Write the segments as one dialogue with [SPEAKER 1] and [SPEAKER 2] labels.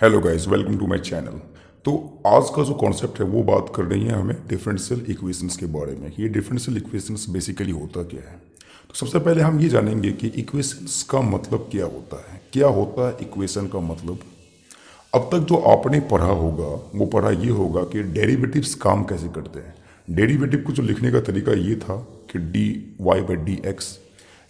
[SPEAKER 1] Hello guys, welcome to my channel. तो आज का जो कॉन्सेप्ट है वो बात कर रही है हमें डिफरेंशियल इक्वेशंस के बारे में। ये डिफरेंशियल इक्वेशंस बेसिकली होता क्या है। तो सबसे पहले हम ये जानेंगे कि इक्वेशंस का मतलब क्या होता है इक्वेशन का मतलब। अब तक जो आपने पढ़ा होगा वो पढ़ा ये होगा कि डेरिवेटिव्स काम कैसे करते हैं। डेरिवेटिव को जो लिखने का तरीका ये था कि D Y by D X,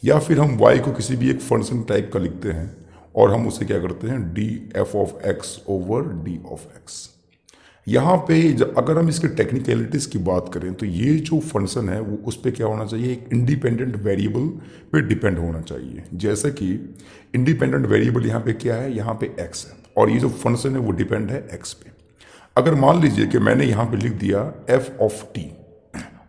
[SPEAKER 1] या फिर हम y को किसी भी एक फंक्शन टाइप का लिखते हैं और हम उसे क्या करते हैं D F of x over D of x. यहाँ पे अगर हम इसके टेक्निकलिटीज़ की बात करें तो ये जो फंक्शन है वो उस पर क्या होना चाहिए, एक इंडिपेंडेंट वेरिएबल पे डिपेंड होना चाहिए। जैसे कि इंडिपेंडेंट वेरिएबल यहाँ पे क्या है, यहाँ पे x है और ये जो फंक्शन है वो डिपेंड है x पे। अगर मान लीजिए कि मैंने यहाँ पे लिख दिया f ऑफ t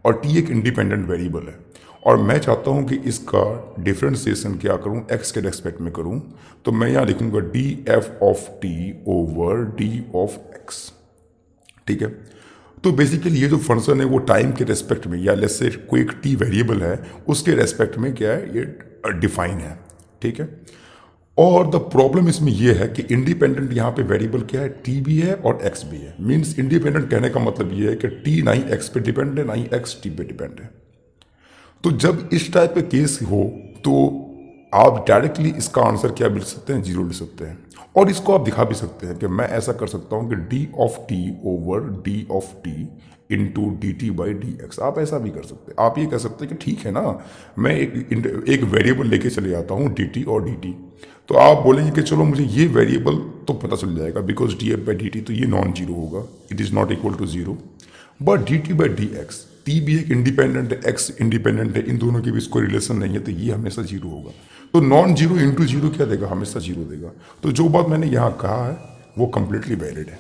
[SPEAKER 1] और t एक इंडिपेंडेंट वेरिएबल है और मैं चाहता हूँ कि इसका डिफ्रेंसिएशन क्या करूँ, x के रेस्पेक्ट में करूँ, तो मैं यहाँ लिखूँगा D F of t over D of x। ठीक है। तो बेसिकली ये जो फंक्शन है वो टाइम के रेस्पेक्ट में, या लेट्स से कोई एक टी वेरिएबल है उसके रेस्पेक्ट में क्या है, ये डिफाइन है। ठीक है। और द प्रॉब्लम इसमें ये है कि इंडिपेंडेंट यहाँ पे वेरिएबल क्या है, टी भी है और एक्स भी है। मीन्स इंडिपेंडेंट कहने का मतलब ये है कि टी ना ही एक्स पे डिपेंड है ना ही एक्स टी पे डिपेंड है। तो जब इस टाइप का केस हो तो आप डायरेक्टली इसका आंसर क्या लिख सकते हैं, जीरो लिख सकते हैं। और इसको आप दिखा भी सकते हैं कि मैं ऐसा कर सकता हूं कि D of T over D of T into D T by D x. आप ऐसा भी कर सकते हैं। आप ये कह सकते हैं कि ठीक है ना, मैं एक वेरिएबल लेके चले आता हूँ डी टी और डी टी। तो आप बोलेंगे कि चलो मुझे ये वेरिएबल तो पता चल जाएगा because D F by D T तो ये नॉन जीरो होगा, it is not equal to zero. But D T by D X, T भी एक इंडिपेंडेंट है, एक्स इंडिपेंडेंट है, इन दोनों के बीच कोई रिलेशन नहीं है, तो ये हमेशा जीरो होगा। तो नॉन जीरो इंटू जीरो क्या देगा, हमेशा जीरो देगा। तो जो बात मैंने यहाँ कहा है वो कंप्लीटली वैलिड है।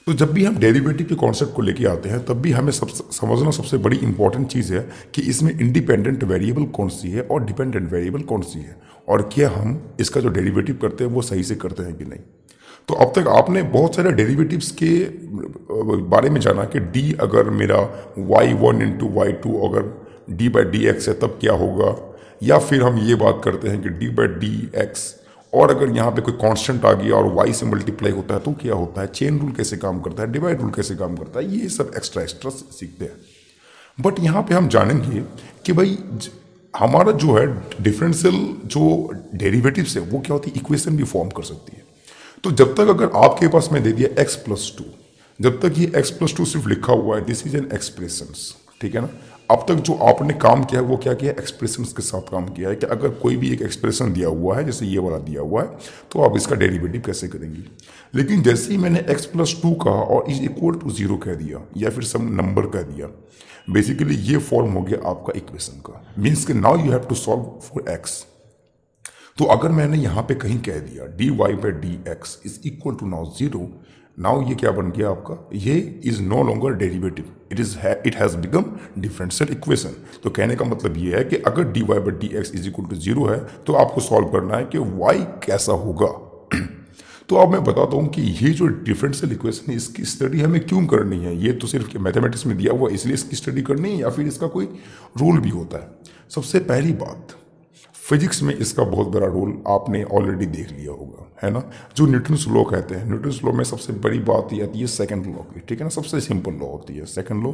[SPEAKER 1] तो जब भी हम डेरिवेटिव के कॉन्सेप्ट को लेके आते हैं तब भी हमें समझना सबसे बड़ी इंपॉर्टेंट चीज़ है कि इसमें इंडिपेंडेंट वेरिएबल कौन सी है और डिपेंडेंट वेरिएबल कौन सी है, और क्या हम इसका जो डेरिवेटिव करते हैं वो सही से करते हैं कि नहीं। तो अब तक आपने बहुत सारे डेरिवेटिव्स के बारे में जाना कि डी अगर मेरा y1 इंटू वाई टू अगर डी बाई डी एक्स है तब क्या होगा, या फिर हम ये बात करते हैं कि डी बाई डी एक्स और अगर यहाँ पे कोई कांस्टेंट आ गया और y से मल्टीप्लाई होता है तो क्या होता है, चेन रूल कैसे काम करता है, डिवाइड रूल कैसे काम करता है, ये सब एक्स्ट्रा सीखते हैं। बट यहाँ पे हम जानेंगे कि भाई हमारा जो है डिफरेंशियल जो डेरिवेटिव्स है वो क्या होती है, इक्वेशन भी फॉर्म कर सकती है। तो जब तक अगर आपके पास मैं दे दिया x प्लस टू, जब तक ये x प्लस टू सिर्फ लिखा हुआ है, दिस इज एन एक्सप्रेशंस, ठीक है ना। अब तक जो आपने काम किया है वो क्या किया, एक्सप्रेशंस के साथ काम किया है कि अगर कोई भी एक एक्सप्रेशन दिया हुआ है, जैसे ये वाला दिया हुआ है, तो आप इसका डेरिवेटिव कैसे करेंगे। लेकिन जैसे ही मैंने x प्लस टू कहा और इज इक्वल टू जीरो कह दिया या फिर सम नंबर कह दिया, बेसिकली ये फॉर्म हो गया आपका इक्वेशन का। मीन्स कि now you have to solve for x। तो अगर मैंने यहाँ पे कहीं कह दिया D Y by D X is equal to now zero, now ये क्या बन गया आपका, ये is no longer derivative, it has become differential equation. तो कहने का मतलब ये है कि अगर D Y by D X is equal to zero है तो आपको सॉल्व करना है कि वाई कैसा होगा। तो अब मैं बताता हूँ कि ये जो डिफरेंशियल इक्वेशन है इसकी स्टडी हमें क्यों करनी है। ये तो सिर्फ मैथमेटिक्स में दिया हुआ इसलिए इसकी स्टडी करनी है या फिर इसका कोई रोल भी होता है। सबसे पहली बात, फिजिक्स में इसका बहुत बड़ा रोल आपने ऑलरेडी देख लिया होगा, है ना। जो न्यूटन्स लॉ कहते हैं, न्यूटन्स लॉ में सबसे बड़ी बात ये आती है सेकंड लॉ की, ठीक है ना। सबसे सिंपल लॉ होती है सेकंड लॉ।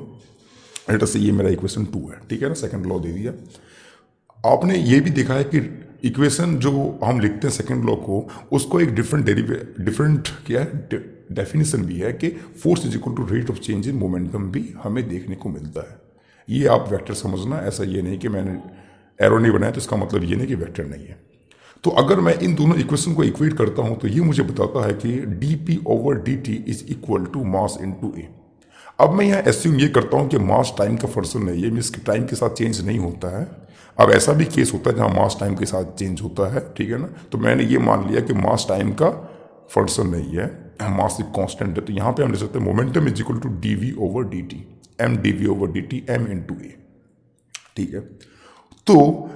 [SPEAKER 1] लेट अस से ये मेरा इक्वेशन 2 है, ठीक है ना, सेकंड लॉ दे दिया। आपने ये भी देखा है कि इक्वेशन जो हम लिखते हैं सेकंड लॉ को, उसको एक डिफरेंट क्या है डेफिनेशन भी है कि force is equal to rate of change in momentum भी हमें देखने को मिलता है। ये आप वेक्टर समझना, ऐसा ये नहीं कि मैंने एरो नहीं बनाया तो इसका मतलब ये नहीं कि वेक्टर नहीं है। तो अगर मैं इन दोनों इक्वेशन को इक्वेट करता हूं तो ये मुझे बताता है कि D P over D T is equal to mass into A. अब मैं यहाँ एस्यूम ये करता हूँ कि मास टाइम का फंक्शन है, ये मीन्स कि टाइम के साथ चेंज नहीं होता है। अब ऐसा भी केस होता है जहाँ मास टाइम के साथ चेंज होता है, ठीक है ना। तो मैंने ये मान लिया कि मास टाइम का फंक्शन नहीं है, मास एक कॉन्स्टेंट है। तो यहाँ पे हम ले सकते हैं momentum is equal to D V over D T, M D V over D T M into A, ठीक है। तो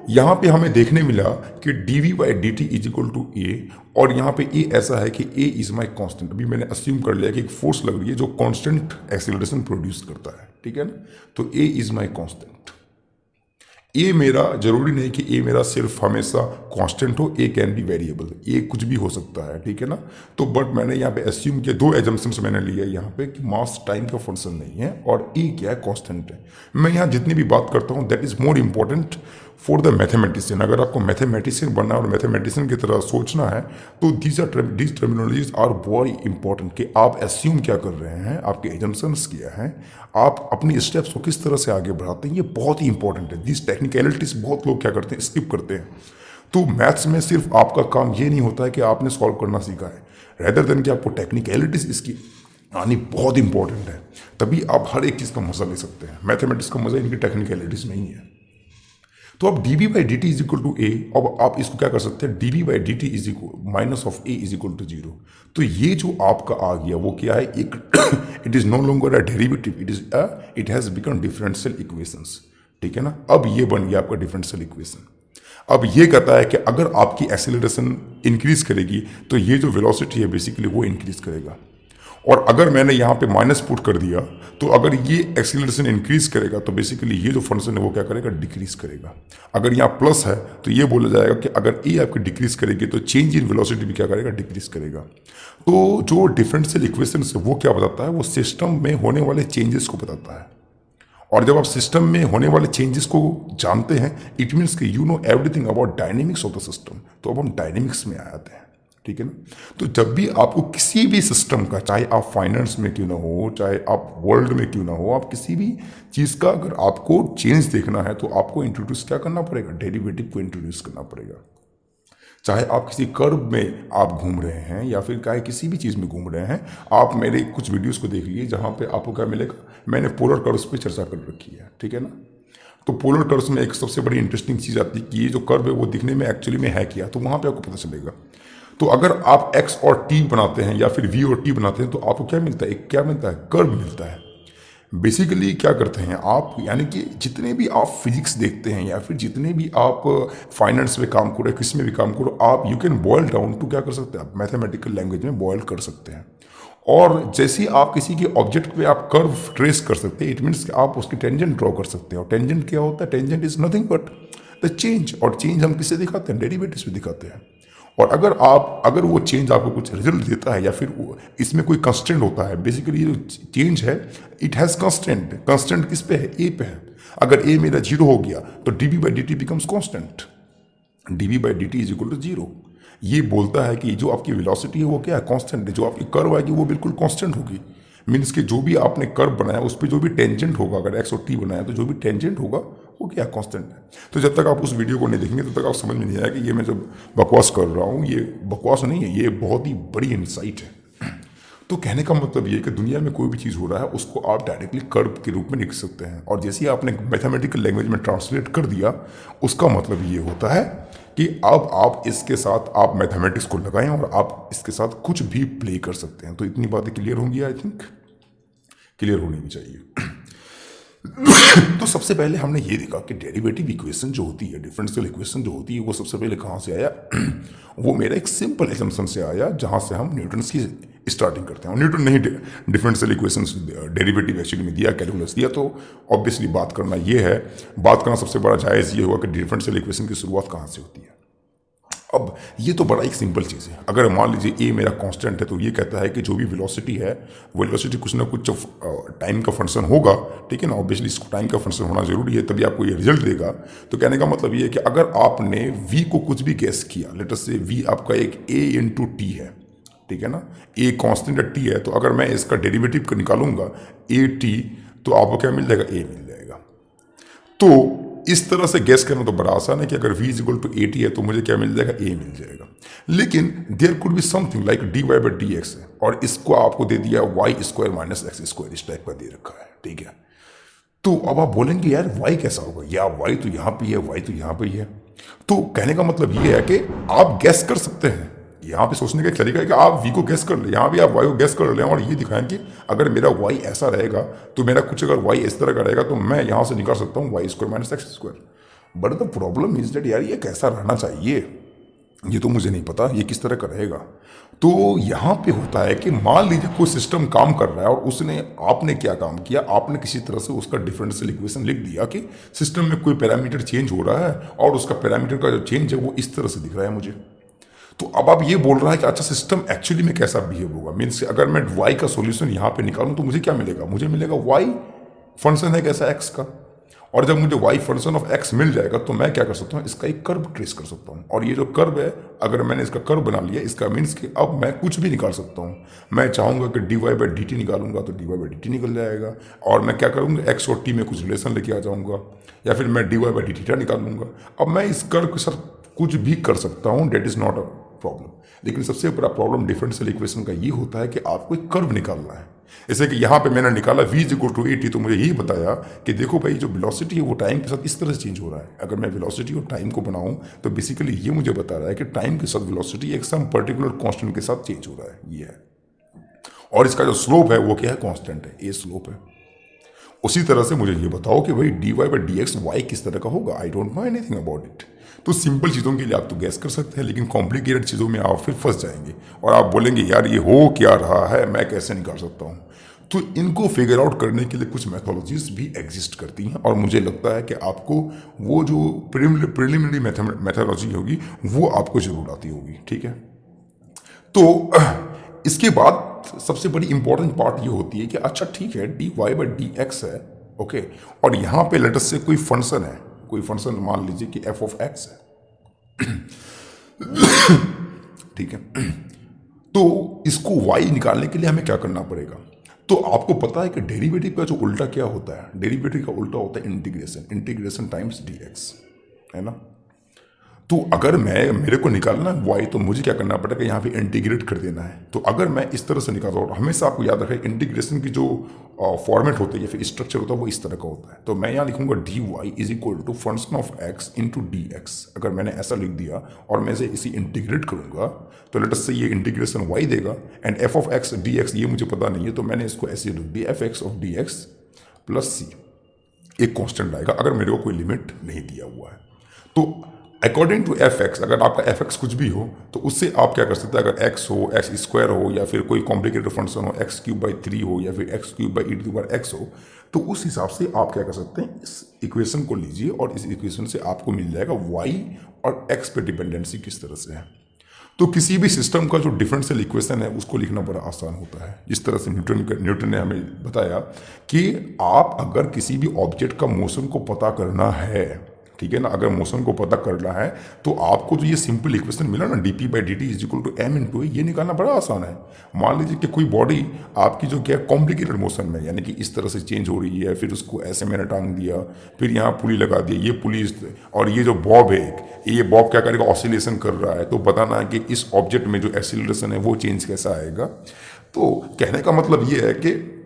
[SPEAKER 1] यहां पे हमें देखने मिला कि D V by D T is equal to A, और यहां पे ए ऐसा है कि ए इज माई कांस्टेंट। अभी मैंने अस्यूम कर लिया कि एक फोर्स लग रही है जो कांस्टेंट एक्सीलरेशन प्रोड्यूस करता है, ठीक है ना। तो ए इज माई कांस्टेंट ए मेरा जरूरी नहीं कि ए मेरा सिर्फ हमेशा कांस्टेंट हो, ए कैन बी वेरिएबल, ए कुछ भी हो सकता है, ठीक है ना। तो बट मैंने यहाँ पे एज्यूम किया, दो एजम्पशंस मैंने लिया यहाँ पे कि मास टाइम का फंक्शन नहीं है और ए क्या है, कांस्टेंट है। मैं यहाँ जितनी भी बात करता हूँ that is more important for the mathematician. अगर आपको मैथमेटिशियन बनना है और मैथमेटिशियन की तरह सोचना है तो these terminologies are very important कि आप एज्यूम क्या कर रहे हैं, आपके एजम्पशंस क्या हैं, आप अपनी स्टेप्स को किस तरह से आगे बढ़ाते हैं, ये बहुत ही इंपॉर्टेंट है। दिस टेक्निकलिटीज बहुत लोग क्या करते हैं, स्किप करते हैं। तो मैथ्स में सिर्फ आपका काम ये नहीं होता है कि आपने सॉल्व करना सीखा है, रेदर देन कि आपको टेक्निकलिटीज इसकी आनी बहुत इंपॉर्टेंट है, तभी आप हर एक चीज़ का मजा ले सकते हैं। मैथमेटिक्स का मजा इनकी टेक्निकलिटीज नहीं है। तो अब D B by D T is equal to A, अब आप इसको क्या कर सकते हैं, D B by D T is equal minus of A is equal to zero. तो ये जो आपका आ गया वो क्या है, एक it is no longer a derivative, it has become differential equations, ठीक है ना। अब ये बन गया आपका डिफरेंशियल इक्वेशन। अब ये कहता है कि अगर आपकी एक्सेलरेशन इंक्रीज करेगी तो ये जो वेलोसिटी है बेसिकली वो इंक्रीज करेगा, और अगर मैंने यहाँ पे माइनस पुट कर दिया तो अगर ये एक्सीलरेशन इंक्रीज करेगा तो बेसिकली ये जो फंक्शन है वो क्या करेगा, डिक्रीज करेगा। अगर यहाँ प्लस है तो ये बोला जाएगा कि अगर ए आपकी डिक्रीज करेगी तो चेंज इन वेलोसिटी भी क्या करेगा, डिक्रीज करेगा। तो जो डिफरेंशियल इक्वेशन है वो क्या बताता है, वो सिस्टम में होने वाले चेंजेस को बताता है। और जब आप सिस्टम में होने वाले चेंजेस को जानते हैं इट मीन्स कि you know everything about dynamics of the system. तो अब हम डायनेमिक्स में आ जाते हैं, ठीक है ना। तो जब भी आपको किसी भी सिस्टम का, चाहे आप फाइनेंस में क्यों ना हो, चाहे आप वर्ल्ड में क्यों ना हो, आप किसी भी चीज़ का अगर आपको चेंज देखना है तो आपको इंट्रोड्यूस क्या करना पड़ेगा, डेरिवेटिव को इंट्रोड्यूस करना पड़ेगा। चाहे आप किसी कर्व में आप घूम रहे हैं या फिर चाहे किसी भी चीज़ में घूम रहे हैं, आप मेरे कुछ वीडियोस को देख लीजिए जहाँ पे आपको क्या मिलेगा, मैंने पोलर कर्व्स पे चर्चा कर रखी है, ठीक है ना। तो पोलर कर्व्स में एक सबसे बड़ी इंटरेस्टिंग चीज़ आती है कि ये जो कर्व है वो दिखने में एक्चुअली में है क्या, तो वहाँ पे आपको पता चलेगा। तो अगर आप एक्स और टी बनाते हैं या फिर वी और टी बनाते हैं तो आपको क्या मिलता है, एक क्या मिलता है, कर्व मिलता है। बेसिकली क्या करते हैं आप, यानी कि जितने भी आप फिजिक्स देखते हैं या फिर जितने भी आप फाइनेंस में काम करो, किस में भी काम करो, आप you can boil down to क्या कर सकते हैं, आप मैथमेटिकल लैंग्वेज में बॉयल कर सकते हैं। और जैसे ही आप किसी के ऑब्जेक्ट पे आप कर्व ट्रेस कर सकते हैं, इट मीन्स कि आप उसकी टेंजेंट ड्रॉ कर सकते हैं। और टेंजेंट क्या होता है, tangent is nothing but the change, और चेंज हम किससे दिखाते हैं, डेरिवेटिव्स पे दिखाते हैं। और अगर वो चेंज आपको कुछ रिजल्ट देता है या फिर इसमें कोई कंस्टेंट होता है, बेसिकली जो चेंज है इट हैज़ कंस्टेंट, कंस्टेंट किस पे है, ए पे है। अगर ए मेरा जीरो हो गया तो D B by D T becomes constant, D B by D T is equal to zero. ये बोलता है कि जो आपकी वेलोसिटी है वो क्या है, कांस्टेंट है। जो आपकी कर्व आएगी वो बिल्कुल कांस्टेंट होगी। मीन्स कि जो भी आपने कर्व बनाया उस पर जो भी टेंजेंट होगा, अगर एक्स और टी बनाया तो जो भी टेंजेंट होगा वो क्या कांस्टेंट है। तो जब तक आप उस वीडियो को नहीं देखेंगे तब तक आप समझ में नहीं आएगा कि ये मैं जब बकवास कर रहा हूँ, ये बकवास नहीं है, ये बहुत ही बड़ी इंसाइट है। तो कहने का मतलब ये है कि दुनिया में कोई भी चीज़ हो रहा है उसको आप डायरेक्टली कर्व के रूप में लिख सकते हैं, और जैसे ही आपने मैथमेटिकल लैंग्वेज में ट्रांसलेट कर दिया उसका मतलब ये होता है कि अब आप इसके साथ आप मैथमेटिक्स को लगाएं और आप इसके साथ कुछ भी प्ले कर सकते हैं। तो इतनी बातें क्लियर होंगी, आई थिंक क्लियर होनी भी चाहिए। तो सबसे पहले हमने ये देखा कि डेरिवेटिव इक्वेशन जो होती है, डिफरेंशियल इक्वेशन जो होती है, वो सबसे पहले कहाँ से आया वो मेरा एक सिंपल एजम्पशन से आया जहाँ से हम न्यूटन्स की स्टार्टिंग करते हैं। और न्यूटन ने ही डिफरेंशियल इक्वेशन डेरिवेटिव एक्चुअली में दिया, कैलकुलस दिया। तो ऑब्वियसली बात करना ये है, बात करना सबसे बड़ा जायज़ ये होगा कि डिफरेंशियल इक्वेशन की शुरुआत कहाँ से होती है। अब ये तो बड़ा एक सिंपल चीज़ है। अगर मान लीजिए ए मेरा कांस्टेंट है तो ये कहता है कि जो भी वेलोसिटी है वो वेलोसिटी कुछ ना कुछ टाइम का फंक्शन होगा, ठीक है ना। ऑब्वियसली इसको टाइम का फंक्शन होना जरूरी है तभी आपको ये रिजल्ट देगा। तो कहने का मतलब ये है कि अगर आपने वी को कुछ भी गेस किया, लेट अस से वी आपका एक ए इंटू टी है, ठीक है ना, ए कांस्टेंट टी है, तो अगर मैं इसका डेरिवेटिव को निकालूंगा ए टी तो आपको क्या मिल जाएगा, ए मिल जाएगा। तो इस तरह से गैस करना तो बड़ा आसान है कि अगर v is equal to A T है तो मुझे क्या मिल जाएगा, a मिल जाएगा। लेकिन there could be something like D Y by D X है, और इसको आपको दे दिया Y square minus X square, इस टाइप का दे रखा है, ठीक है। तो अब आप बोलेंगे यार y कैसा होगा, या y तो यहाँ पे है, y तो यहाँ पे है। तो कहने का मतलब ये है कि आप गैस कर सकते हैं। यहाँ पे सोचने का एक तरीका है कि आप v को गैस कर ले, यहाँ भी आप y को गैस कर लें और ये दिखाएं कि अगर मेरा y ऐसा रहेगा तो मेरा कुछ अगर y इस तरह का रहेगा तो मैं यहाँ से निकाल सकता हूँ Y square minus X square. But the problem is that यार ये कैसा रहना चाहिए, ये तो मुझे नहीं पता ये किस तरह का रहेगा। तो यहाँ पे होता है कि मान लीजिए कोई सिस्टम काम कर रहा है और उसने आपने क्या काम किया, आपने किसी तरह से उसका डिफरेंशियल इक्वेशन लिख दिया कि सिस्टम में कोई पैरामीटर चेंज हो रहा है और उसका पैरामीटर का जो चेंज है वो इस तरह से दिख रहा है मुझे। तो अब आप ये बोल रहा है कि अच्छा सिस्टम एक्चुअली में कैसा बिहेव होगा, मीन्स अगर मैं वाई का सोल्यूशन यहाँ पे निकालूं तो मुझे क्या मिलेगा, मुझे मिलेगा वाई फंक्शन है कैसा एक्स का, और जब मुझे वाई फंक्शन ऑफ एक्स मिल जाएगा तो मैं क्या कर सकता हूँ, इसका एक कर्व ट्रेस कर सकता हूँ। और ये जो कर्व है, अगर मैंने इसका कर्व बना लिया, इसका मीन्स कि अब मैं कुछ भी निकाल सकता हूँ। मैं चाहूँगा कि D Y by D T निकालूंगा तो D Y by D T निकल जाएगा, और मैं क्या करूँगा, एक्स और टी में कुछ रिलेशन लेके आ जाऊँगा, या फिर मैं D Y by D theta निकाल लूँगा। अब मैं इस कर्व के साथ कुछ भी कर सकता हूँ, that is not a problem. लेकिन सबसे बड़ा प्रॉब्लम डिफरेंशियल इक्वेशन का ये होता है कि आपको एक कर्व निकालना है। जैसे कि यहाँ पे मैंने निकाला v is equal to A T, तो मुझे यही बताया कि देखो भाई जो वेलोसिटी है वो टाइम के साथ इस तरह से चेंज हो रहा है। अगर मैं वेलोसिटी और टाइम को बनाऊं तो बेसिकली ये मुझे बता रहा है कि टाइम के साथ वेलोसिटी एक सम पर्टिकुलर कांस्टेंट के साथ चेंज हो रहा है, ये है। और इसका जो स्लोप है वो क्या है, कांस्टेंट है, ये स्लोप है। उसी तरह से मुझे ये बताओ कि भाई D Y by D X Y किस तरह का होगा, I don't know anything about it. तो सिंपल चीज़ों के लिए आप तो गैस कर सकते हैं, लेकिन कॉम्प्लिकेटेड चीज़ों में आप फिर फंस जाएंगे और आप बोलेंगे यार ये हो क्या रहा है, मैं कैसे निकाल सकता हूँ। तो इनको फिगर आउट करने के लिए कुछ मैथोलॉजीज भी एग्जिस्ट करती हैं, और मुझे लगता है कि आपको वो जो प्रिलिमिनरी मैथोलॉजी होगी वो आपको जरूर आती होगी, ठीक है। तो इसके बाद सबसे बड़ी इंपॉर्टेंट पार्ट ये होती है कि अच्छा ठीक है D Y by D X है, ओके, और यहाँ पे लेटर से कोई फंक्शन है, कोई फंक्शन मान लीजिए कि एफ ऑफ एक्स है, ठीक है। तो इसको वाई निकालने के लिए हमें क्या करना पड़ेगा, तो आपको पता है कि डेरिवेटिव का जो उल्टा क्या होता है, डेरिवेटिव का उल्टा होता है integration, integration times D X, है ना। तो अगर मेरे को निकालना है वाई, तो मुझे क्या करना पड़ेगा, यहाँ पे इंटीग्रेट कर देना है। तो अगर मैं इस तरह से निकालता हूँ, हमेशा आपको याद रखें इंटीग्रेशन की जो फॉर्मेट होती है या फिर स्ट्रक्चर होता है वो इस तरह का होता है। तो मैं यहाँ लिखूंगा D Y is equal to function of X into D X. अगर मैंने ऐसा लिख दिया और मैं इसे इंटीग्रेट करूंगा तो लेट अस से ये इंटीग्रेशन वाई देगा, and F of x D X ये मुझे पता नहीं है, तो मैंने इसको ऐसे लिख दिया F X of D X plus C, एक कॉन्स्टेंट आएगा अगर मेरे को कोई लिमिट नहीं दिया हुआ है। तो अकॉर्डिंग टू एफ एक्स, अगर आपका एफ एक्स कुछ भी हो तो उससे आप क्या कर सकते हैं, अगर एक्स हो, एक्स स्क्वायर हो, या फिर कोई कॉम्प्लिकेटेड फंक्शन हो, एक्स क्यूब बाई 3 हो, या फिर X cube by E to the power X हो, तो उस हिसाब से आप क्या कर सकते हैं, इस इक्वेशन को लीजिए और इस इक्वेशन से आपको मिल जाएगा वाई और एक्स पे डिपेंडेंसी किस तरह से है। तो किसी भी सिस्टम का जो डिफरेंशियल इक्वेशन है उसको लिखना बड़ा आसान होता है। जिस तरह से न्यूटन ने हमें बताया कि आप अगर किसी भी ऑब्जेक्ट का मोशन को पता करना है, ठीक है ना, अगर मोशन को पता करना है तो आपको जो ये सिंपल इक्वेशन मिला ना, D P by D T is equal to M into, ये निकालना बड़ा आसान है। मान लीजिए कि कोई बॉडी आपकी जो क्या कॉम्प्लिकेटेड मोशन में, यानी कि इस तरह से चेंज हो रही है, फिर उसको ऐसे मैंने टांग दिया, फिर यहाँ पुली लगा दी, ये पुली, और ये जो बॉब है, ये बॉब क्या करेगा, ऑसिलेशन कर रहा है, तो बताना है कि इस ऑब्जेक्ट में जो एक्सीलरेशन है वो चेंज कैसा आएगा। तो कहने का मतलब ये है कि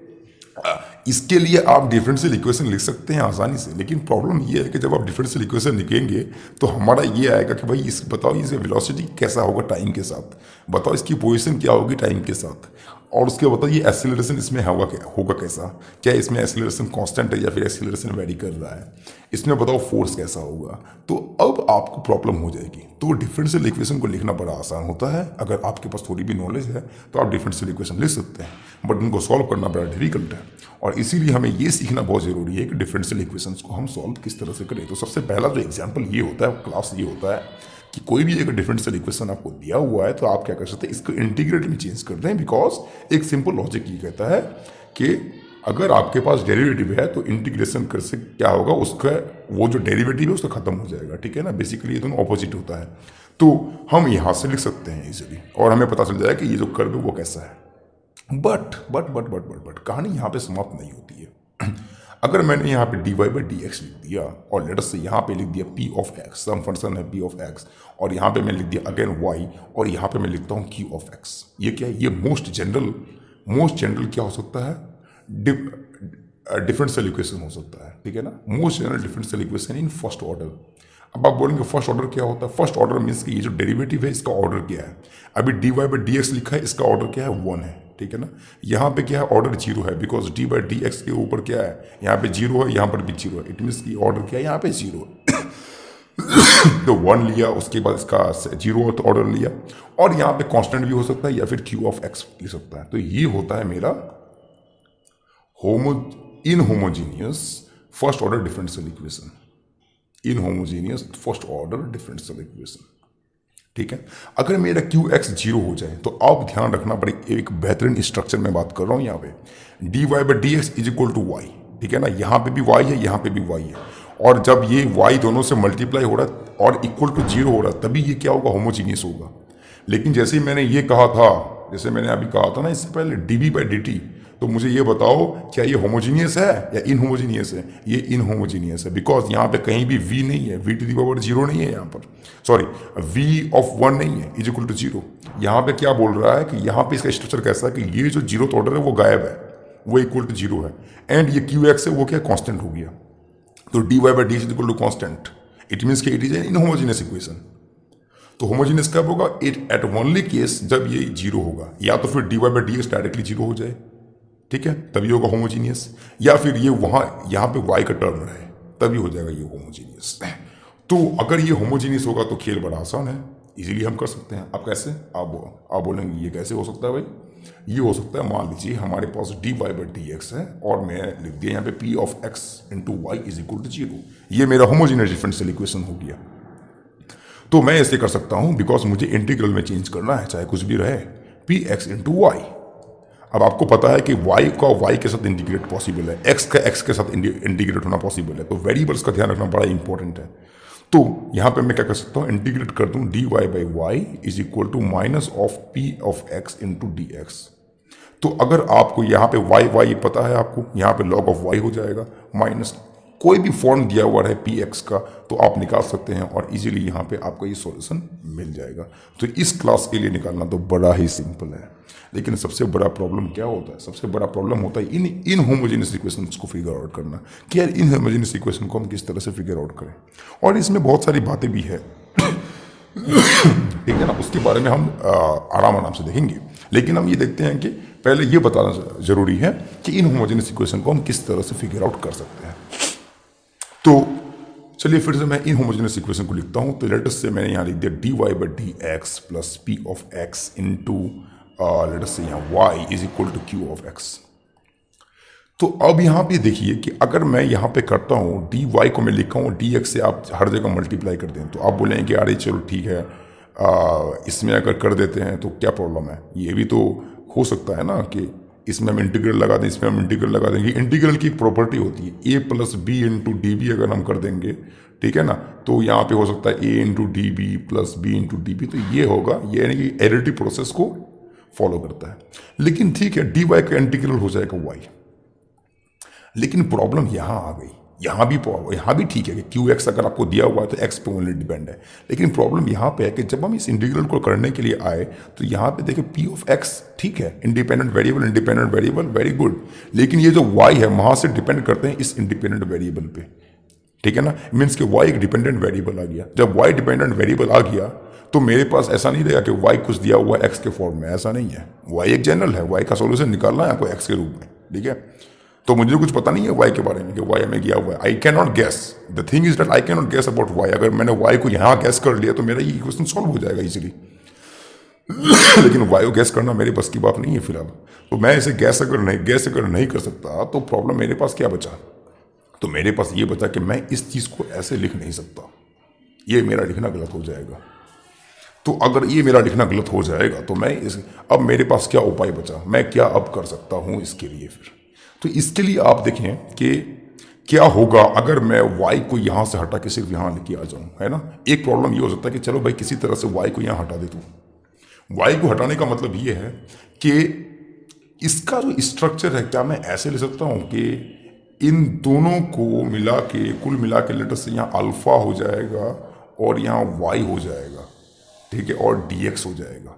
[SPEAKER 1] इसके लिए आप डिफरेंशियल इक्वेशन लिख सकते हैं आसानी से, लेकिन प्रॉब्लम ये है कि जब आप डिफरेंशियल इक्वेशन लिखेंगे तो हमारा ये आएगा कि भाई इस बताओ इसका वेलोसिटी कैसा होगा टाइम के साथ, बताओ इसकी पोजीशन क्या होगी टाइम के साथ, और उसके बताओ ये एक्सीलरेशन इसमें होगा कैसा, क्या इसमें एक्सीलरेशन कांस्टेंट है या फिर एक्सीलरेशन वेरी कर रहा है, इसमें बताओ फोर्स कैसा होगा। तो अब आपको प्रॉब्लम हो जाएगी। तो डिफरेंशियल इक्वेशन को लिखना बड़ा आसान होता है, अगर आपके पास थोड़ी भी नॉलेज है तो आप डिफरेंशियल इक्वेशन लिख सकते हैं, बट उनको सॉल्व करना बड़ा डिफिकल्ट है। और इसीलिए हमें ये सीखना बहुत ज़रूरी है कि डिफरेंशियल इक्वेशंस को हम सॉल्व किस तरह से करें। तो सबसे पहला जो एग्जाम्पल ये होता है क्लास, ये होता है कि कोई भी अगर डिफरेंशियल इक्वेशन आपको दिया हुआ है तो आप क्या कर सकते हैं, इसको इंटीग्रेट में चेंज कर दें, बिकॉज एक सिंपल लॉजिक ये कहता है कि अगर आपके पास डेरिवेटिव है तो इंटीग्रेशन कर से क्या होगा, उसका वो जो डेरिवेटिव है उसका खत्म हो जाएगा, ठीक है ना। बेसिकली ये दोनों ऑपोजिट होता है, तो हम यहाँ से लिख सकते हैं इजीली, और हमें पता चल जाएगा कि ये जो कर्व है वो कैसा है। बट कहानी यहाँ पे समाप्त नहीं होती है। अगर मैंने यहाँ पे D Y by D X लिख दिया और लेटर से यहाँ पे लिख दिया P of X, some function है पी ऑफ एक्स, और यहाँ पे मैं लिख दिया अगेन वाई, और यहाँ पे मैं लिखता हूँ क्यू ऑफ एक्स, ये क्या है, ये मोस्ट जनरल क्या हो सकता है, डिफरेंशियल इक्वेशन हो सकता है, ठीक है ना, most general differential equation in first order. अब आप बोलेंगे फर्स्ट ऑर्डर क्या होता है, फर्स्ट ऑर्डर मीन्स कि ये जो डेरिवेटिव है इसका ऑर्डर क्या है। अभी D Y by D X लिखा है, इसका ऑर्डर क्या है, 1 है, ठीक है ना। यहाँ पे क्या है, ऑर्डर 0 है, because D by D x के ऊपर क्या है, यहाँ पे 0 है, यहाँ पर भी 0 है, इट मीन्स की ऑर्डर क्या है, यहाँ पे 0 है। तो वन लिया, उसके बाद इसका जीरो ऑर्डर लिया, और यहाँ पे कांस्टेंट भी हो सकता है या फिर क्यू ऑफ एक्स ले सकता है। तो ये होता है मेरा inhomogeneous first order differential equation. Inhomogeneous first order differential equation, ठीक है। अगर मेरा क्यू एक्स जीरो हो जाए तो आप ध्यान रखना, बड़ी एक बेहतरीन स्ट्रक्चर में बात कर रहा हूँ यहाँ पे, D Y by D X is equal to Y, ठीक है ना। यहाँ पे भी वाई है, यहाँ पे भी वाई है, और जब ये वाई दोनों से मल्टीप्लाई हो रहा है और इक्वल टू जीरो हो रहा है, तभी ये क्या होगा, होमोजीनियस होगा। लेकिन जैसे ही मैंने ये कहा था, जैसे मैंने अभी कहा था ना इससे पहले, D B by D T, तो मुझे ये बताओ क्या ये होमोजीनियस है या इनहोमोजीनियस है? ये इनहोमोजीनियस है, बिकॉज यहाँ पे कहीं भी v नहीं है, v to the power zero नहीं है यहाँ पर, सॉरी v ऑफ वन नहीं है, इज इक्वल टू जीरो। यहाँ पे क्या बोल रहा है कि यहाँ पे इसका स्ट्रक्चर कैसा है कि ये जो जीरो ऑर्डर है वो गायब है, वो इक्वल टू जीरो है, एंड ये क्यू एक्स है वो क्या कॉन्स्टेंट हो गया। तो D Y by D is equal to constant, it means कि it is an inhomogeneous equation. तो होमोजीनियस कब होगा? इट एट ओनली केस जब ये जीरो होगा, या तो फिर D Y by D X directly zero हो जाए, ठीक है, तभी होगा होमोजीनियस, या फिर ये वहाँ यहाँ पे y का टर्म रहे, तभी हो जाएगा ये होमोजीनियस। तो अगर ये होमोजीनियस होगा तो खेल बड़ा आसान है, इजीली हम कर सकते हैं। अब कैसे? आप बोलेंगे ये कैसे हो सकता है भाई? ये हो सकता है, मान लीजिए हमारे पास D Y by D X है और मैं लिख दिया यहाँ पे P of X into Y is equal to zero, ये मेरा होमोजीनियस डिफरेंशियल इक्वेशन हो गया। तो मैं ऐसे कर सकता हूँ, बिकॉज मुझे इंटीग्रल में चेंज करना है, चाहे कुछ भी रहे, पी एक्स इंटू वाई। अब आपको पता है कि y का y के साथ इंटीग्रेट पॉसिबल है, x का x के साथ इंटीग्रेट होना पॉसिबल है, तो वेरिएबल्स का ध्यान रखना बड़ा इंपॉर्टेंट है। तो यहाँ पे मैं क्या कर सकता हूँ, इंटीग्रेट कर दूँ D Y by Y is equal to minus of P of X into D X. तो अगर आपको यहाँ पे y पता है आपको, यहाँ पे log ऑफ y हो जाएगा, माइनस कोई भी फॉर्म दिया हुआ है पी एक्स का तो आप निकाल सकते हैं, और इजीली यहाँ पे आपको ये सॉल्यूशन मिल जाएगा। तो इस क्लास के लिए निकालना तो बड़ा ही सिंपल है, लेकिन सबसे बड़ा प्रॉब्लम क्या होता है? सबसे बड़ा प्रॉब्लम होता है इन होमोजेनियस इक्वेशंस को फिगर आउट करना, कि यार इन होमोजेनियस इक्वेशन को हम किस तरह से फिगर आउट करें। और इसमें बहुत सारी बातें भी है, ठीक है ना, उसके बारे में हम आराम से देखेंगे। लेकिन हम ये देखते हैं कि पहले ये बताना जरूरी है कि इन होमोजेनियस इक्वेशन को हम किस तरह से फिगर आउट कर सकते हैं। तो चलिए फिर से मैं इन होमोजेनियस इक्वेशन को लिखता हूं। तो लेट अस से मैंने यहाँ लिख दिया D Y by D X plus P of X into let us से यहाँ y is equal to Q of x। तो अब यहाँ पे देखिए कि अगर मैं यहाँ पे करता हूँ डी वाई को मैं लिखा हूँ डी एक्स से, आप हर जगह मल्टीप्लाई कर दें, तो आप बोलेंगे कि अरे चलो ठीक है, इसमें अगर कर देते हैं तो क्या प्रॉब्लम है? ये भी तो हो सकता है ना कि इसमें हम इंटीग्रल लगा दें, इसमें हम इंटीग्रल लगा देंगे। इंटीग्रल की एक प्रॉपर्टी होती है A plus B into D B, अगर हम कर देंगे, ठीक है ना, तो यहाँ पे हो सकता है A into D B plus B into D B. तो ये होगा, ये यानी कि एडिटिव प्रोसेस को फॉलो करता है। लेकिन ठीक है, डी वाई का इंटीग्रल हो जाएगा वाई। लेकिन प्रॉब्लम यहाँ आ गई, यहाँ भी ठीक है कि क्यू एक्स अगर आपको दिया हुआ है तो एक्स पे ओनली डिपेंड है। लेकिन प्रॉब्लम यहाँ पे है कि जब हम इस इंटीग्रल को करने के लिए आए तो यहाँ पे देखिए पी ऑफ एक्स ठीक है, इंडिपेंडेंट वेरिएबल वेरी गुड, लेकिन ये जो वाई है वहाँ से डिपेंड करते हैं इस इंडिपेंडेंट वेरिएबल पे, ठीक है ना। मीन्स कि वाई एक डिपेंडेंट वेरिएबल आ गया। जब वाई डिपेंडेंट वेरिएबल आ गया तो मेरे पास ऐसा नहीं रहेगा कि वाई कुछ दिया हुआ एक्स के फॉर्म में, ऐसा नहीं है। वाई एक जनरल है, वाई का सोल्यूशन निकालना है आपको एक्स के रूप में, ठीक है। तो मुझे कुछ पता नहीं है वाई के बारे में कि वाई हमें गया हुआ है। I can not guess, the thing is that I can not guess about Y. अगर मैंने वाई को यहाँ गैस कर लिया तो मेरा ये इक्वेशन सॉल्व हो जाएगा इजीली। लेकिन वाई को गैस करना मेरे बस की बात नहीं है फिलहाल। तो मैं इसे गैस अगर नहीं कर सकता तो प्रॉब्लम मेरे पास क्या बचा? तो मेरे पास ये बचा कि मैं इस चीज़ को ऐसे लिख नहीं सकता, ये मेरा लिखना गलत हो जाएगा। तो अगर ये मेरा लिखना गलत हो जाएगा तो मैं अब मेरे पास क्या उपाय बचा? मैं क्या अब कर सकता हूँ इसके लिए? फिर तो इसके लिए आप देखें कि क्या होगा अगर मैं y को यहाँ से हटा के सिर्फ यहाँ लेके आ जाऊँ, है ना। एक प्रॉब्लम ये हो सकता है कि चलो भाई किसी तरह से y को यहाँ हटा दे। तो y को हटाने का मतलब ये है कि इसका जो स्ट्रक्चर है, क्या मैं ऐसे ले सकता हूँ कि इन दोनों को मिला के कुल मिला के लेटर से यहाँ अल्फा हो जाएगा और यहाँ y हो जाएगा, ठीक है, और dx हो जाएगा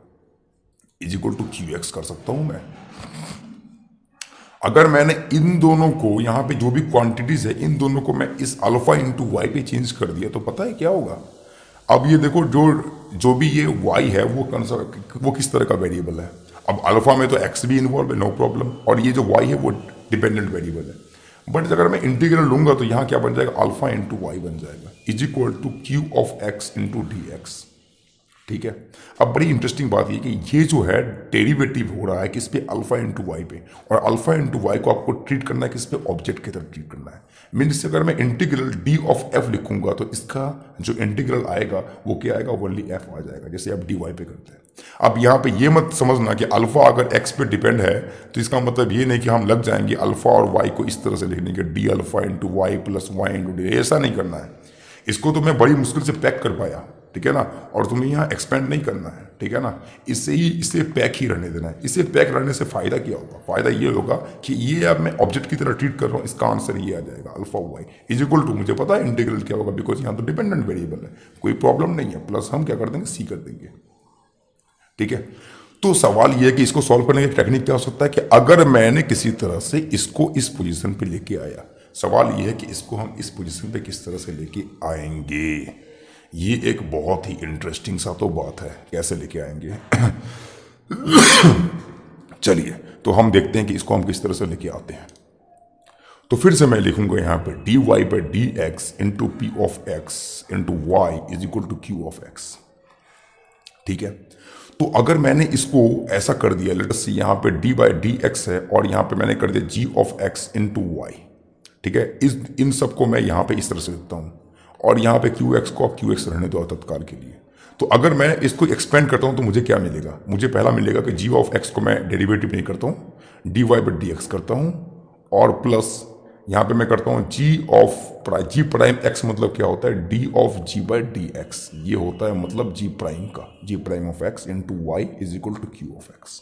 [SPEAKER 1] is equal to Q X कर सकता हूँ मैं। अगर मैंने इन दोनों को यहाँ पे जो भी क्वांटिटीज है इन दोनों को मैं इस अल्फा इंटू वाई पे चेंज कर दिया तो पता है क्या होगा? अब ये देखो जो भी ये वाई है वो किस तरह का वेरिएबल है। अब अल्फा में तो एक्स भी इन्वॉल्व है, नो प्रॉब्लम, और ये जो वाई है वो डिपेंडेंट वेरिएबल है। बट अगर मैं इंटीग्रल लूंगा तो यहाँ क्या बन जाएगा, अल्फा इंटू वाई बन जाएगा is equal to Q of X into D X. ठीक है। अब बड़ी इंटरेस्टिंग बात ये कि ये जो है डेरिवेटिव हो रहा है किस पे, अल्फा इंटू वाई पे, और अल्फा इंटू वाई को आपको ट्रीट करना है किस पे, ऑब्जेक्ट की तरह ट्रीट करना है। मीन्स अगर मैं इंटीग्रल डी ऑफ एफ लिखूंगा तो इसका जो इंटीग्रल आएगा वो क्या आएगा, ओनली एफ आ जाएगा, जैसे आप डी वाई पे करते हैं। अब यहाँ पे ये मत समझना कि अल्फा अगर एक्स पे डिपेंड है तो इसका मतलब ये नहीं कि हम लग जाएंगे अल्फा और वाई को इस तरह से लिखने के D alpha into Y plus Y into D, ऐसा नहीं करना है। इसको तो मैं बड़ी मुश्किल से पैक कर पाया, ठीक है ना, और तुम्हें यहाँ एक्सपेंड नहीं करना है, ठीक है ना, इसे पैक ही रहने देना है। इसे पैक रहने से फायदा क्या होगा, फायदा ये होगा कि ये अब मैं ऑब्जेक्ट की तरह ट्रीट कर रहा हूँ, इसका आंसर ये आ जाएगा alpha Y is equal to, मुझे पता है इंटीग्रल क्या होगा बिकॉज यहाँ तो डिपेंडेंट वेरिएबल है, कोई प्रॉब्लम नहीं है, प्लस हम क्या कर देंगे, सी कर देंगे। ठीक है। तो सवाल ये है कि इसको सॉल्व करने का टेक्निक क्या हो सकता है कि अगर मैंने किसी तरह से इसको इस पोजीशन पे लेके आया, सवाल ये है कि इसको हम इस पोजीशन पे किस तरह से लेके आएंगे। ये एक बहुत ही इंटरेस्टिंग सा तो बात है, कैसे लेके आएंगे। चलिए तो हम देखते हैं कि इसको हम किस तरह से लेके आते हैं। तो फिर से मैं लिखूंगा यहाँ पे D Y by D X into P of X into Y is equal to Q of X. ठीक है। तो अगर मैंने इसको ऐसा कर दिया, लेट अस सी यहाँ पे डी बाई डी एक्स है और यहाँ पे मैंने कर दिया जी ऑफ एक्स इंटू वाई। ठीक है। इन सबको मैं यहाँ पे इस तरह से लिखता हूँ और यहाँ पे क्यू एक्स को आप क्यू एक्स रहने दो तत्काल के लिए। तो अगर मैं इसको एक्सपेंड करता हूँ तो मुझे क्या मिलेगा, मुझे पहला मिलेगा कि जी ऑफ एक्स को मैं डेरिवेटिव नहीं करता हूँ, D Y by D X करता हूँ और प्लस यहाँ पे मैं करता हूँ जी प्राइम एक्स, मतलब क्या होता है D of G by D X, ये होता है मतलब जी प्राइम का, G prime of X into Y is equal to Q of X.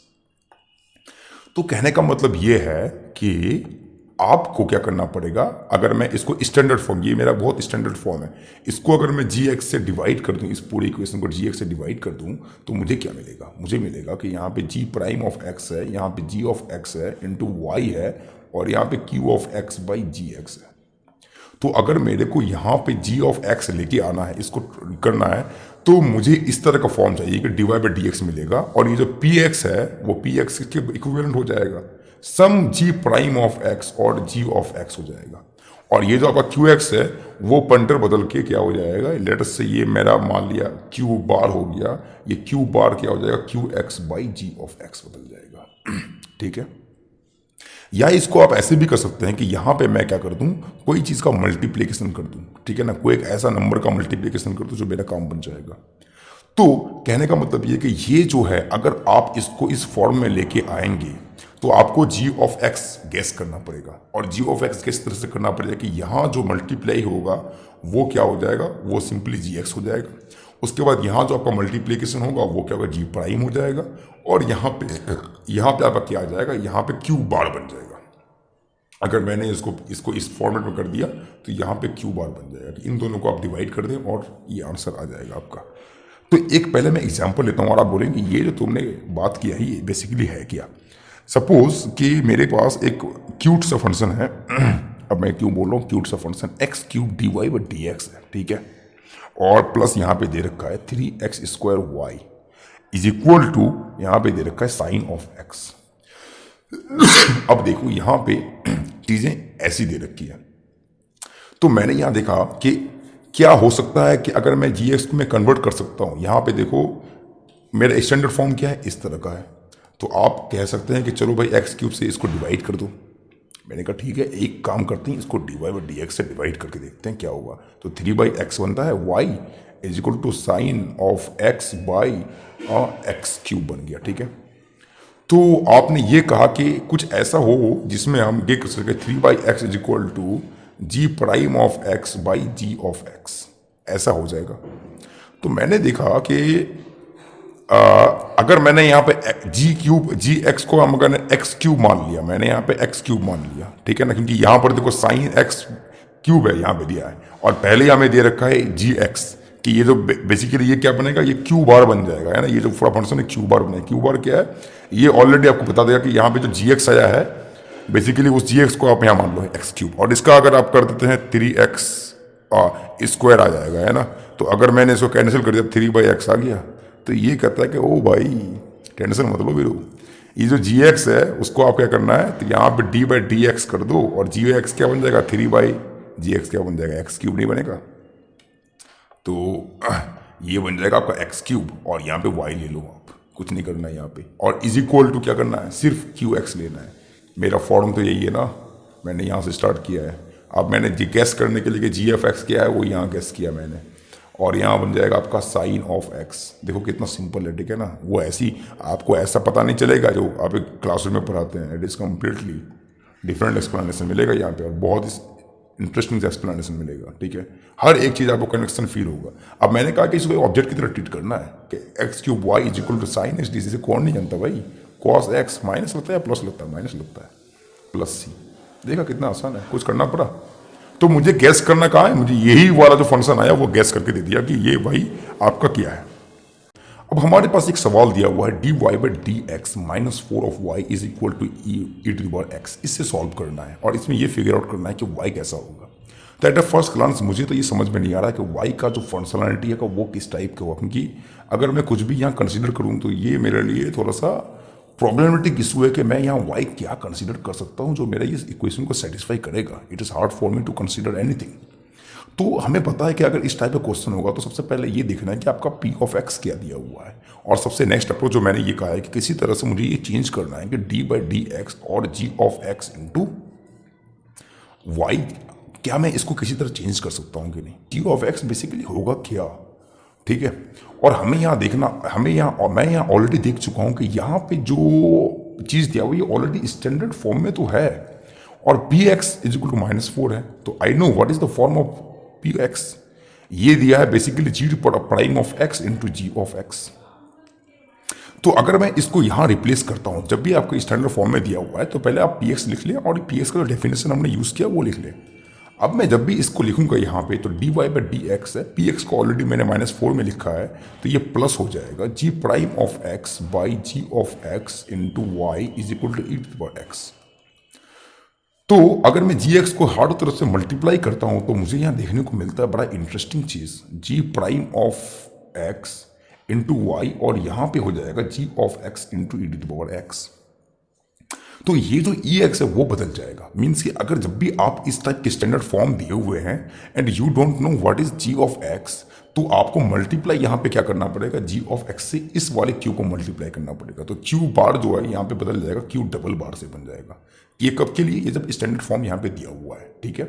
[SPEAKER 1] तो कहने का मतलब ये है कि आपको क्या करना पड़ेगा, अगर मैं इसको स्टैंडर्ड फॉर्म, ये मेरा बहुत स्टैंडर्ड फॉर्म है, इसको अगर मैं जी एक्स से डिवाइड कर दूं, इस पूरी इक्वेशन को जी एक्स से डिवाइड कर दूं तो मुझे क्या मिलेगा, मुझे मिलेगा कि यहाँ पे जी प्राइम ऑफ एक्स है, यहाँ पे जी ऑफ एक्स है इंटू वाई है और यहाँ पे Q of X by G X है। तो अगर मेरे को यहाँ पे जी ऑफ एक्स लेके आना है, इसको करना है, तो मुझे इस तरह का फॉर्म चाहिए कि D Y by D X मिलेगा और ये जो पी एक्स है वो पी एक्स के इक्विवेलेंट हो जाएगा, सम जी प्राइम ऑफ एक्स और जी ऑफ एक्स हो जाएगा। और ये जो आपका क्यू एक्स है वो पंटर बदल के क्या हो जाएगा, लेटस से ये मेरा मान लिया क्यू बार हो गया, ये क्यू बार क्या हो जाएगा, Q X by G of X बदल जाएगा। ठीक है। या इसको आप ऐसे भी कर सकते हैं कि यहाँ पे मैं क्या कर दूं, कोई चीज़ का मल्टीप्लिकेशन कर दूं, ठीक है ना, कोई एक ऐसा नंबर का मल्टीप्लिकेशन कर दूं जो मेरा काम बन जाएगा। तो कहने का मतलब ये कि ये जो है अगर आप इसको इस फॉर्म में लेके आएंगे तो आपको जी ऑफ एक्स गेस करना पड़ेगा और जी ऑफ एक्स किस तरह से करना पड़ेगा कि यहाँ जो मल्टीप्लाई होगा वो क्या हो जाएगा, वो सिंपली जी एक्स हो जाएगा। उसके बाद यहाँ जो आपका मल्टीप्लिकेशन होगा वो क्या होगा, जी प्राइम हो जाएगा और यहाँ पे आपका क्या आ जाएगा, यहाँ पे क्यू बार बन जाएगा। अगर मैंने इसको इस फॉर्मेट में कर दिया तो यहाँ पे क्यू बार बन जाएगा। इन दोनों को आप डिवाइड कर दें और ये आंसर आ जाएगा आपका। तो एक पहले मैं एग्जांपल लेता हूँ और आप बोलेंगे ये जो तुमने बात किया है ये बेसिकली है क्या। सपोज कि मेरे पास एक क्यूट सा फंक्शन है, अब मैं क्यों बोल रहा हूँ क्यूट सा function, X cube D Y by D X है, ठीक है, और प्लस यहाँ पे दे रखा है 3x square Y is equal to, यहाँ पे दे रखा है साइन ऑफ एक्स। अब देखो यहाँ पे चीजें ऐसी दे रखी है, तो मैंने यहाँ देखा कि क्या हो सकता है कि अगर मैं जी एक्स को मैं कन्वर्ट कर सकता हूँ। यहाँ पे देखो मेरा स्टैंडर्ड फॉर्म क्या है, इस तरह का है। तो आप कह सकते हैं कि चलो भाई एक्स क्यूब से इसको डिवाइड कर दो। मैंने कहा ठीक है, एक काम करते हैं, इसको D Y by D X से डिवाइड करके देखते हैं क्या होगा। तो 3/x बनता है Y is equal to sine of X by X cube बन गया, ठीक है। तो आपने ये कहा कि कुछ ऐसा हो जिसमें हम ये कर सके 3/x is equal to G prime of X by G of X, ऐसा हो जाएगा। तो मैंने देखा कि अगर मैंने यहाँ पे जी एक्स को हम अगर एक्स क्यूब मान लिया, मैंने यहाँ पे एक्स क्यूब मान लिया, ठीक है ना, क्योंकि यहाँ पर देखो साइन एक्स क्यूब है यहाँ पे दिया है और पहले हमें दे रखा है जी एक्स, कि ये जो बेसिकली ये क्या बनेगा, ये क्यू बार बन जाएगा, है ना। ये जो पूरा फंक्शन है क्यू बार बनेगा। क्यू बार क्या है, ये ऑलरेडी आपको बता देगा कि यहाँ पे जो जी एक्स आया है बेसिकली उस जी एक्स को आप यहाँ मान लो एक्स क्यूब, और इसका अगर आप कर देते हैं 3x स्क्वायर आ जाएगा, है ना। तो अगर मैंने इसको कैंसिल कर दिया 3/x आ गया, तो ये कहता है कि ओ भाई टेंशन मत लो वीरो, ये जो जी एक्स है उसको आप क्या करना है, तो यहाँ पे डी बाई डी एक्स कर दो और जी एक्स क्या बन जाएगा, 3/जी एक्स क्या बन जाएगा, एक्स क्यूब नहीं बनेगा, तो ये बन जाएगा आपका एक्स क्यूब और यहाँ पे वाई ले लो आप, कुछ नहीं करना है यहाँ पे, और इज इक्वल टू क्या करना है, सिर्फ क्यू एक्स लेना है। मेरा फॉर्म तो यही है ना, मैंने यहाँ से स्टार्ट किया है। अब मैंने जी गैस करने के लिए जी एफ एक्स क्या है वो यहाँ गैस किया मैंने, और यहाँ बन जाएगा आपका साइन ऑफ एक्स। देखो कितना सिंपल है, ठीक है ना। वो ऐसी आपको ऐसा पता नहीं चलेगा जो आप एक क्लासरूम में पढ़ाते हैं, it is completely different explanation मिलेगा यहाँ पे, और बहुत इंटरेस्टिंग एक्सप्लेनेशन मिलेगा, ठीक है। हर एक चीज़ आपको कनेक्शन फील होगा। अब मैंने कहा कि इसको ऑब्जेक्ट की तरह ट्रीट करना है कि X cube Y is equal to sine X D C. कौन नहीं जानता भाई, कॉस एक्स माइनस लगता है प्लस लगता है, माइनस लगता है प्लस सी। देखा कितना आसान है, कुछ करना पड़ा। तो मुझे गैस करना कहाँ है, मुझे यही वाला जो फंक्शन आया वो गैस करके दे दिया कि ये भाई आपका क्या है। अब हमारे पास एक सवाल दिया हुआ है D Y by D X minus 4 of Y is equal to E to the power X. इससे सॉल्व करना है और इसमें ये फिगर आउट करना है कि वाई कैसा होगा। तो एट द फर्स्ट ग्लांस मुझे तो ये समझ में नहीं आ रहा कि वाई का जो फंक्शनलिटी है वो किस टाइप का होगा, क्योंकि अगर मैं कुछ भी यहाँ कंसिडर करूँ तो ये मेरे लिए थोड़ा सा प्रॉब्लमेटिक इशू है कि मैं यहाँ वाई क्या कंसिडर कर सकता हूँ जो मेरा इस इक्वेशन को सेटिस्फाई करेगा। It is hard for me to consider anything. तो हमें पता है कि अगर इस टाइप का क्वेश्चन होगा तो सबसे पहले ये देखना है कि आपका पी ऑफ एक्स क्या दिया हुआ है, और सबसे नेक्स्ट अप्रोच जो मैंने ये कहा है कि किसी तरह से मुझे ये चेंज करना है कि डी बाई डी एक्स और जी ऑफ एक्स इंटू वाई, क्या मैं इसको किसी तरह चेंज कर सकता हूँ कि नहीं। टी ऑफ एक्स बेसिकली होगा क्या, ठीक है। और हमें यहाँ देखना, हमें यहाँ, मैं यहाँ ऑलरेडी देख चुका हूँ कि यहाँ पे जो चीज़ दिया हुआ ये ऑलरेडी स्टैंडर्ड फॉर्म में तो है, और P X is equal to -4 है। तो I know what is the form of P X. ये दिया है basically G prime of X into G of X. तो अगर मैं इसको यहाँ रिप्लेस करता हूँ, जब भी आपको स्टैंडर्ड फॉर्म में दिया हुआ है तो पहले आप पी एक्स लिख लें और पी एक्स का जो डेफिनेशन हमने यूज़ किया वो लिख लें। अब मैं जब भी इसको लिखूंगा यहाँ पे तो D Y by D X है, पी एक्स को ऑलरेडी मैंने -4 में लिखा है तो ये प्लस हो जाएगा G prime of X by G of X into Y is equal to E to the power X. तो अगर मैं जी एक्स को हर तरफ से मल्टीप्लाई करता हूं तो मुझे यहां देखने को मिलता है बड़ा इंटरेस्टिंग चीज, G prime of X into Y, और यहां पे हो जाएगा G of X into E to the power X. तो ये जो ई एक्स है वो बदल जाएगा। मीन्स कि अगर जब भी आप इस टाइप के स्टैंडर्ड फॉर्म दिए हुए हैं and you don't know what is G of X, तो आपको मल्टीप्लाई यहाँ पे क्या करना पड़ेगा, जी ऑफ एक्स से इस वाले क्यू को मल्टीप्लाई करना पड़ेगा। तो क्यू बार जो है यहाँ पे बदल जाएगा, क्यू डबल बार से बन जाएगा। ये कब के लिए, ये जब स्टैंडर्ड फॉर्म यहाँ पे दिया हुआ है, ठीक है।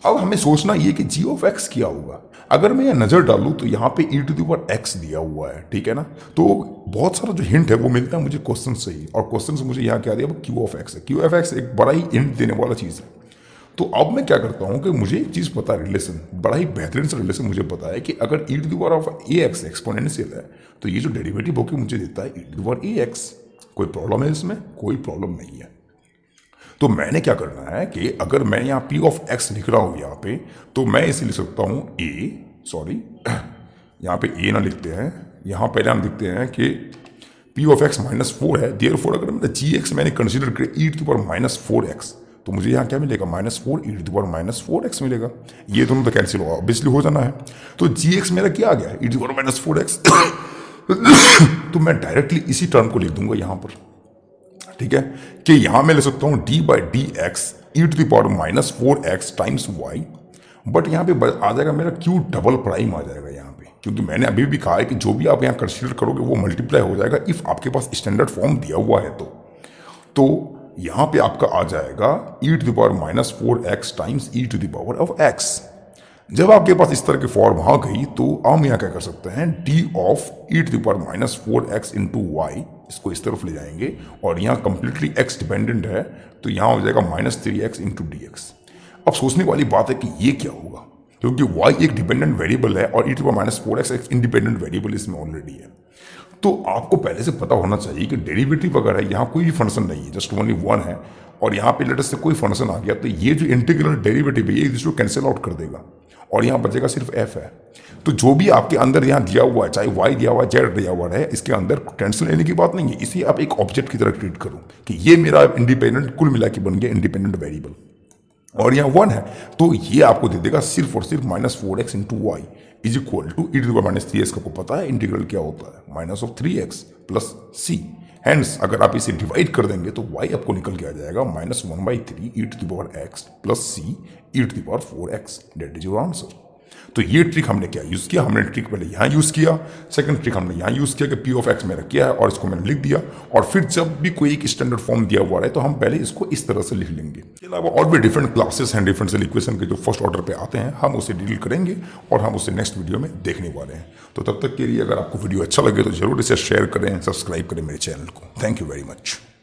[SPEAKER 1] अब हमें सोचना ये कि जी ऑफ एक्स क्या होगा। अगर मैं यहाँ नजर डालूं तो यहाँ पे ई टू द पावर एक्स दिया हुआ है, ठीक है ना। तो बहुत सारा जो हिंट है वो मिलता है मुझे क्वेश्चन से ही, और क्वेश्चन से मुझे यहाँ क्या दिया, वो क्यू ऑफ एक्स है। क्यू ऑफ एक्स एक बड़ा ही हिंट देने वाला चीज़ है। तो अब मैं क्या करता हूँ कि मुझे एक चीज़ पता है, रिलेशन, बड़ा ही बेहतरीन सा रिलेशन मुझे पता है कि अगर E to the power of A X exponential है तो ये जो डेरिवेटिव होकर मुझे देता है E to the power A X. कोई प्रॉब्लम है इसमें? कोई प्रॉब्लम नहीं है। तो मैंने क्या करना है कि अगर मैं यहाँ पी ऑफ एक्स लिख रहा हूँ यहाँ पे, तो मैं इसे लिख सकता हूँ ए, सॉरी यहाँ पे ए ना लिखते हैं, यहाँ पहले हम लिखते हैं कि पी ऑफ एक्स -4 है। देयरफॉर अगर मैंने जी एक्स मैंने कंसिडर किया ई टू द पावर -4x, तो मुझे यहाँ क्या मिलेगा, -4 ई टू द पावर -4x मिलेगा। ये दोनों तो कैंसिल होगा, ऑब्वियसली हो जाना है। तो जी एक्स मेरा क्या आ गया, ई टू द पावर -4x। तो मैं डायरेक्टली इसी टर्म को लिख दूंगा यहाँ पर, ठीक है, कि यहां मैं ले सकता हूं D by D X E to the power -4x times Y, but यहां पे आ जाएगा मेरा क्यू डबल प्राइम आ जाएगा यहाँ पे, क्योंकि मैंने अभी भी कहा है कि जो भी आप यहाँ कंसीडर करोगे वो मल्टीप्लाई हो जाएगा इफ आपके पास स्टैंडर्ड फॉर्म दिया हुआ है। तो यहां पे आपका आ जाएगा e to the power -4x times e to the power of x. जब आपके पास इस तरह की फॉर्म आ गई तो हम यहाँ क्या कर सकते हैं, D of E to the power -4x into Y, इसको इस तरफ ले जाएंगे और यहाँ कंप्लीटली एक्स डिपेंडेंट है तो यहाँ हो जाएगा -3x इंटू डी एक्स। अब सोचने वाली बात है कि ये क्या होगा, क्योंकि y एक डिपेंडेंट वेरिएबल है और ई टू पावर -4x एक इंडिपेंडेंट वेरिएबल इसमें ऑलरेडी है। तो आपको पहले से पता होना चाहिए कि डेरिवेटिव अगर है, यहाँ कोई भी फंक्शन नहीं है, जस्ट ओनली वन है, और यहाँ पे लेटर से कोई फंक्शन आ गया तो ये जो इंटीग्रल डेरिवेटिव है ये इसको कैंसिल आउट कर देगा और यहाँ बचेगा सिर्फ f है। तो जो भी आपके अंदर यहाँ दिया हुआ है, चाहे y दिया हुआ है, z दिया हुआ है, इसके अंदर टेंशन लेने की बात नहीं है। इसे आप एक ऑब्जेक्ट की तरह ट्रीट करो कि ये मेरा इंडिपेंडेंट कुल मिला के बन गया इंडिपेंडेंट वेरिएबल, और यहाँ 1 है तो ये आपको दे देगा सिर्फ और सिर्फ -4x into Y is equal to E to the power -3x। का को पता है इंटीग्रल क्या होता है, -3x प्लस c हैंस अगर आप इसे डिवाइड कर देंगे तो y आपको निकल के आ जाएगा -1/3 e to the power x plus c e to the power 4x। That is your answer. तो ये ट्रिक हमने क्या यूज़ किया, हमने ट्रिक पहले यहाँ यूज़ किया, सेकंड ट्रिक हमने यहाँ यूज़ किया कि पी ऑफ एक्स मेरा क्या है और इसको मैंने लिख दिया, और फिर जब भी कोई एक स्टैंडर्ड फॉर्म दिया हुआ है तो हम पहले इसको इस तरह से लिख लेंगे। इसके अलावा और भी डिफरेंट क्लासेस हैं डिफरेंशियल इक्वेशन के जो फर्स्ट ऑर्डर पे आते हैं, हम उसे डील करेंगे और हम उसे नेक्स्ट वीडियो में देखने वाले हैं। तो तब तक के लिए अगर आपको वीडियो अच्छा लगे तो जरूर इसे शेयर करें, सब्सक्राइब करें मेरे चैनल को। Thank you very much.